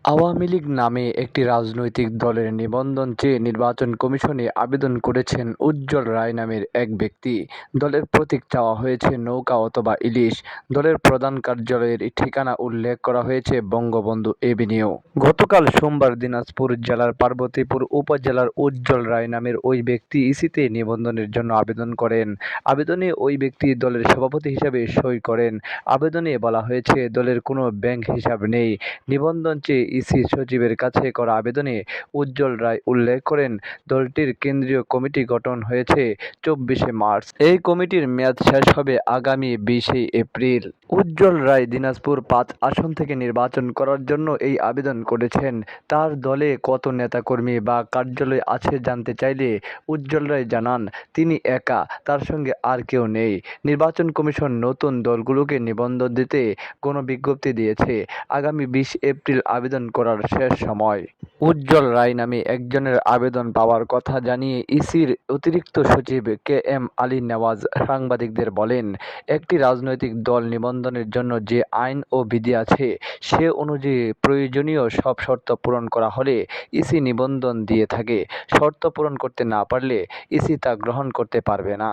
আওয়ামী লীগ নামে একটি রাজনৈতিক দলের নিবন্ধন চেয়ে নির্বাচন কমিশনে আবেদন করেছেন উজ্জ্বল রায় নামের এক ব্যক্তি। দলের প্রতীক চাওয়া হয়েছে নৌকা অথবা ইলিশ। দলের প্রধান কার্যালয়ের ঠিকানা উল্লেখ করা হয়েছে বঙ্গবন্ধু এভিনিউ। গতকাল সোমবার দিনাজপুর জেলার পার্বতীপুর উপজেলার উজ্জ্বল রায় নামের ওই ব্যক্তি ইসিতে নিবন্ধনের জন্য আবেদন করেন। আবেদনে ওই ব্যক্তি দলের সভাপতি হিসেবে সই করেন। আবেদনে বলা হয়েছে, দলের কোনো ব্যাংক হিসাব নেই। নিবন্ধন চেয়ে ইসি সচিবের কাছে করা আবেদনে উজ্জ্বল রায় উল্লেখ করেন, দলটির কেন্দ্রীয় কমিটি গঠন হয়েছে 24শে মার্চ। এই কমিটির মেয়াদ শেষ হবে আগামী 20শে এপ্রিল। উজ্জ্বল রায় দিনাজপুর 5 আসন থেকে নির্বাচন করার জন্য এই আবেদন করেছেন। তার দলে কত নেতাকর্মী বা কার্যালয় আছে জানতে চাইলে উজ্জ্বল রায় জানান, তিনি একা, তার সঙ্গে আর কেউ নেই। নির্বাচন কমিশন নতুন দলগুলোকে নিবন্ধন দিতে গণবিজ্ঞপ্তি দিয়েছে। আগামী 20 এপ্রিল আবেদন করার শেষ সময়। উজ্জ্বল রায় নামে একজনের আবেদন পাওয়ার কথা জানিয়ে ইসির অতিরিক্ত সচিব KM আলী নেওয়াজ সাংবাদিকদের বলেন, একটি রাজনৈতিক দল নিবন্ধনের জন্য যে আইন ও বিধি আছে সে অনুযায়ী প্রয়োজনীয় সব শর্ত পূরণ করা হলে ইসি নিবন্ধন দিয়ে থাকে। শর্ত পূরণ করতে না পারলে ইসি তা গ্রহণ করতে পারবে না।